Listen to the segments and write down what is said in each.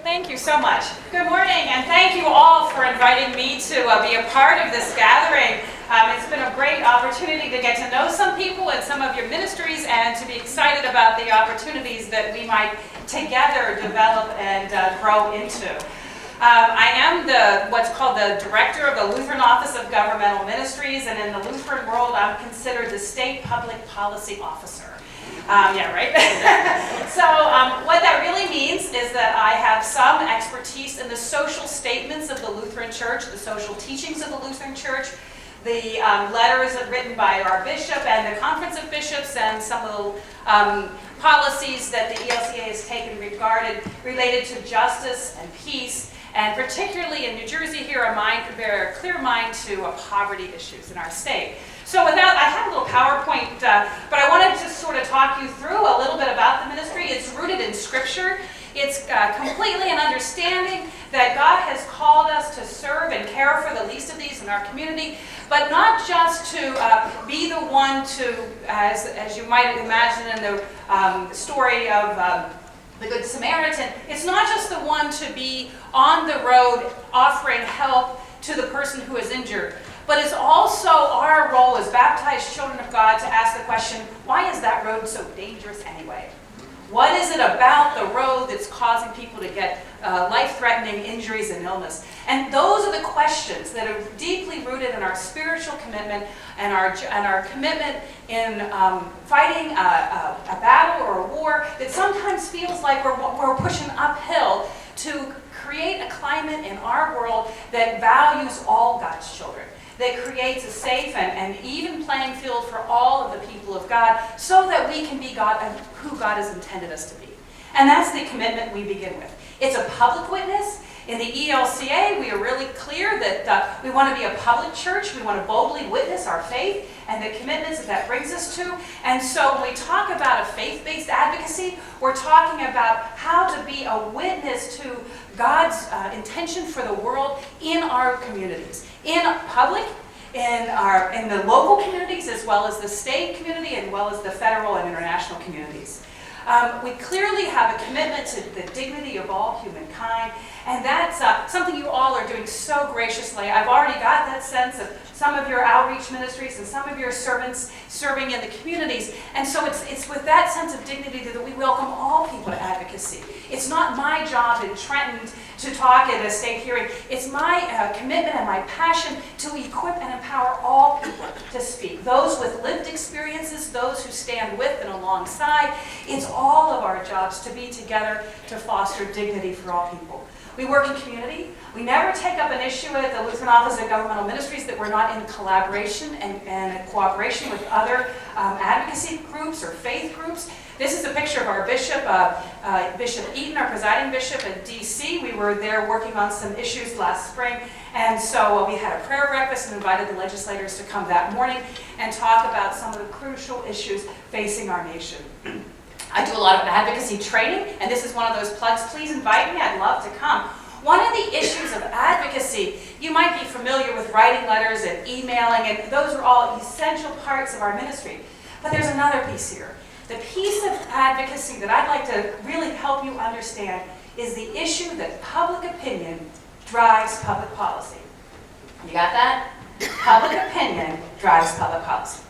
Thank you so much. Good morning, and thank you all for inviting me to be a part of this gathering. It's been a great opportunity to get to know some people and some of your ministries, and to be excited about the opportunities that we might together develop and grow into. I am what's called the director of the Lutheran Office of Governmental Ministries, and in the Lutheran world, I'm considered the state public policy officer. Yeah, right? So what that really means is that I have some expertise in the social statements of the Lutheran Church, the social teachings of the Lutheran Church, the letters written by our bishop and the Conference of Bishops, and some of the policies that the ELCA has taken related to justice and peace, and particularly in New Jersey here, a clear mind to poverty issues in our state. So with that, I have a little PowerPoint, but I wanted to sort of talk you through a little bit about the ministry. It's rooted in Scripture. It's completely an understanding that God has called us to serve and care for the least of these in our community, but not just to be the one to, as you might imagine in the story of the Good Samaritan, it's not just the one to be on the road offering help to the person who is injured, but it's also our role as baptized children of God to ask the question, why is that road so dangerous anyway? What is it about the road that's causing people to get life-threatening injuries and illness? And those are the questions that are deeply rooted in our spiritual commitment and our commitment in fighting a battle or a war that sometimes feels like we're pushing uphill to create a climate in our world that values all God's children, that creates a safe and even playing field for all of the people of God, so that we can be God and who God has intended us to be. And that's the commitment we begin with. It's a public witness. In the ELCA, we are really clear that we want to be a public church. We want to boldly witness our faith and the commitments that brings us to. And so when we talk about a faith-based advocacy, we're talking about how to be a witness to God's intention for the world in our communities, in public, in the local communities, as well as the state community, as well as the federal and international communities. We clearly have a commitment to the dignity of all humankind, and that's something you all are doing so graciously. I've already got that sense of some of your outreach ministries and some of your servants serving in the communities, and so it's with that sense of dignity that we welcome all people to advocacy. It's not my job in Trenton to talk at a state hearing. It's my commitment and my passion to equip and empower all people to speak. Those with lived experiences, those who stand with and alongside. It's all of our jobs to be together to foster dignity for all people. We work in community. We never take up an issue at the Lutheran Office of Governmental Ministries that we're not in collaboration and cooperation with other advocacy groups or faith groups. This is a picture of our bishop, Bishop Eaton, our presiding bishop in D.C. We were there working on some issues last spring, and so we had a prayer breakfast and invited the legislators to come that morning and talk about some of the crucial issues facing our nation. I do a lot of advocacy training, and this is one of those plugs. Please invite me. I'd love to come. One of the issues of advocacy, you might be familiar with writing letters and emailing, and those are all essential parts of our ministry. But there's another piece here. The piece of advocacy that I'd like to really help you understand is the issue that public opinion drives public policy. You got that? Public opinion drives public policy,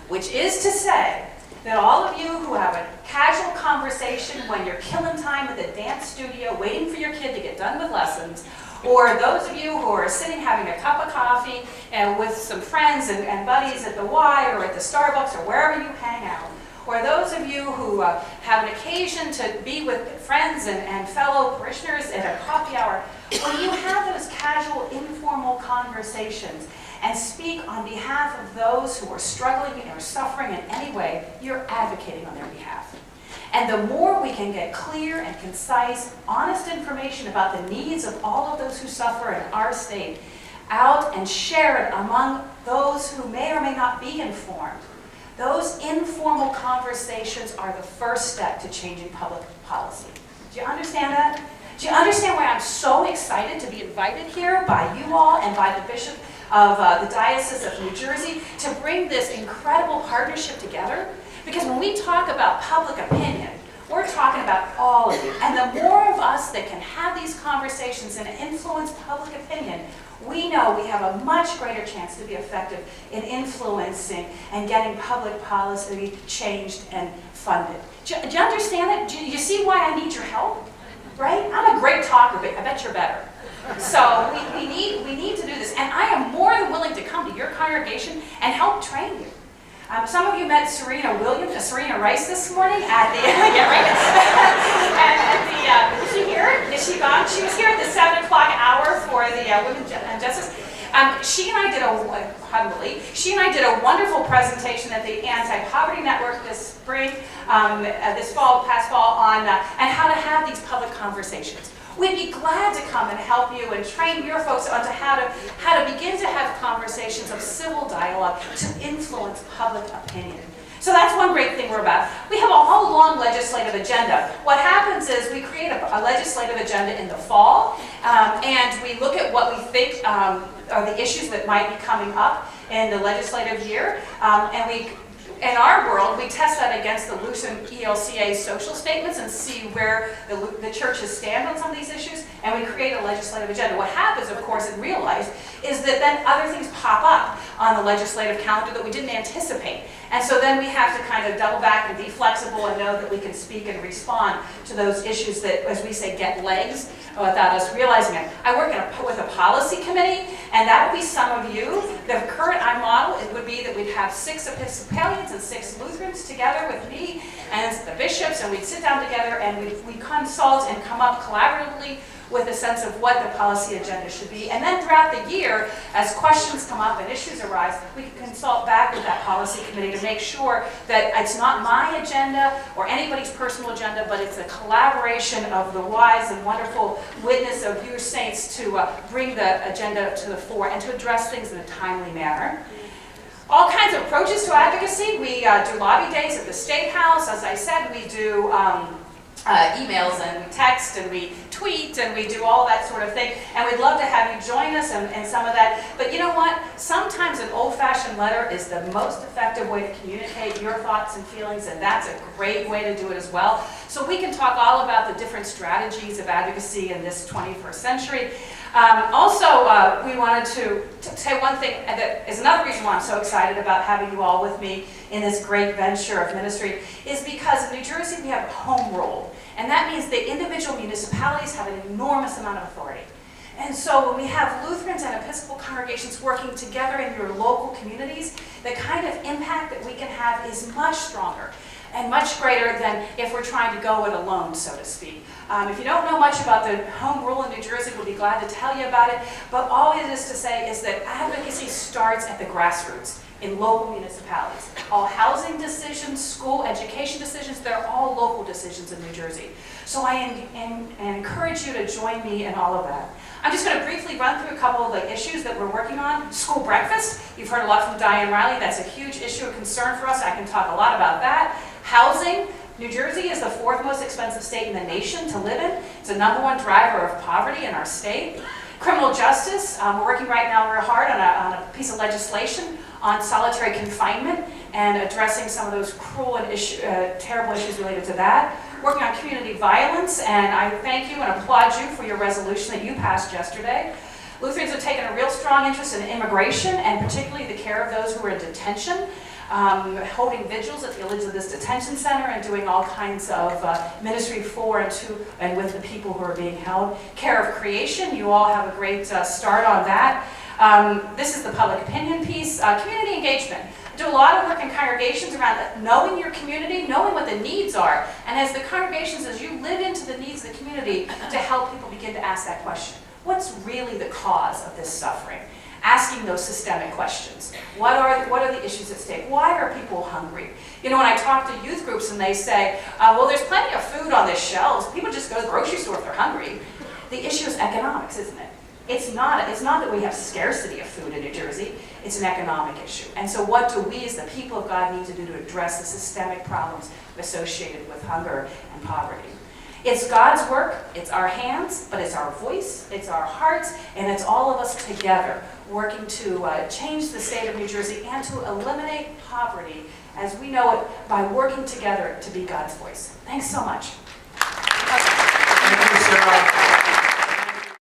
which is to say that all of you who have a casual conversation when you're killing time at the dance studio waiting for your kid to get done with lessons, or those of you who are sitting having a cup of coffee and with some friends and buddies at the Y or at the Starbucks or wherever you hang out, or those of you who have an occasion to be with friends and fellow parishioners at a coffee hour, when you have those casual, informal conversations and speak on behalf of those who are struggling or suffering in any way, you're advocating on their behalf. And the more we can get clear and concise, honest information about the needs of all of those who suffer in our state out and share it among those who may or may not be informed, those informal conversations are the first step to changing public policy. Do you understand that? Do you understand why I'm so excited to be invited here by you all and by the Bishop of the Diocese of New Jersey to bring this incredible partnership together? Because when we talk about public opinion, we're talking about all of you. And the more of us that can have these conversations and influence public opinion, we know we have a much greater chance to be effective in influencing and getting public policy changed and funded. Do you understand it? Do you see why I need your help? Right? I'm a great talker, but I bet you're better. So we need to do this. And I am more than willing to come to your congregation and help train you. Some of you met Serena Rice this morning at the, yeah, right? Is she here? Is she gone? She was here at the 7 o'clock hour for the Women's Justice. She and I did a wonderful presentation at the Anti-Poverty Network this spring, past fall, on and how to have these public conversations. We'd be glad to come and help you and train your folks onto how to begin to have conversations of civil dialogue to influence public opinion. So that's one great thing we're about. We have a whole long legislative agenda. What happens is we create a legislative agenda in the fall, and we look at what we think are the issues that might be coming up in the legislative year, in our world, we test that against the Lutheran ELCA social statements and see where the churches stand on some of these issues, and we create a legislative agenda. What happens, of course, in real life, is that then other things pop up on the legislative calendar that we didn't anticipate. And so then we have to kind of double back and be flexible and know that we can speak and respond to those issues that, as we say, get legs without us realizing it. I work with a policy committee, and that would be some of you. The current model, it would be that we'd have 6 Episcopalians and 6 Lutherans together with me and the bishops, and we'd sit down together and we'd consult and come up collaboratively with a sense of what the policy agenda should be. And then throughout the year, as questions come up and issues arise, we can consult back with that policy committee to make sure that it's not my agenda or anybody's personal agenda, but it's a collaboration of the wise and wonderful witness of you saints to bring the agenda to the fore and to address things in a timely manner. All kinds of approaches to advocacy. We do lobby days at the State House. As I said, we do emails and we text and we tweet and we do all that sort of thing, and we'd love to have you join us in some of that. But you know what? Sometimes an old-fashioned letter is the most effective way to communicate your thoughts and feelings, and that's a great way to do it as well. So we can talk all about the different strategies of advocacy in this 21st century. We wanted to say one thing that is another reason why I'm so excited about having you all with me in this great venture of ministry, is because in New Jersey we have home rule. And that means the individual municipalities have an enormous amount of authority. And so when we have Lutherans and Episcopal congregations working together in your local communities, the kind of impact that we can have is much stronger and much greater than if we're trying to go it alone, so to speak. If you don't know much about the home rule in New Jersey, we'll be glad to tell you about it. But all it is to say is that advocacy starts at the grassroots in local municipalities. All housing decisions, school education decisions, they're all local decisions in New Jersey. So I encourage you to join me in all of that. I'm just going to briefly run through a couple of the issues that we're working on. School breakfast. You've heard a lot from Diane Riley. That's a huge issue of concern for us. I can talk a lot about that. Housing. New Jersey is the 4th most expensive state in the nation to live in. It's the #1 driver of poverty in our state. Criminal justice. We're working right now real hard on a piece of legislation on solitary confinement and addressing some of those cruel and terrible issues related to that. Working on community violence, and I thank you and applaud you for your resolution that you passed yesterday. Lutherans have taken a real strong interest in immigration, and particularly the care of those who are in detention, holding vigils at the Elizabeth Detention Center and doing all kinds of ministry for and to and with the people who are being held. Care of creation, you all have a great start on that. This is the public opinion piece. Community engagement. I do a lot of work in congregations around knowing your community, knowing what the needs are, and as the congregations, as you live into the needs of the community, to help people begin to ask that question. What's really the cause of this suffering? Asking those systemic questions. What are the issues at stake? Why are people hungry? You know, when I talk to youth groups and they say, well, there's plenty of food on the shelves. People just go to the grocery store if they're hungry. The issue is economics, isn't it? It's not that we have scarcity of food in New Jersey. It's an economic issue. And so what do we as the people of God need to do to address the systemic problems associated with hunger and poverty? It's God's work, it's our hands, but it's our voice, it's our hearts, and it's all of us together working to change the state of New Jersey and to eliminate poverty as we know it by working together to be God's voice. Thanks so much. Thank you, Sarah.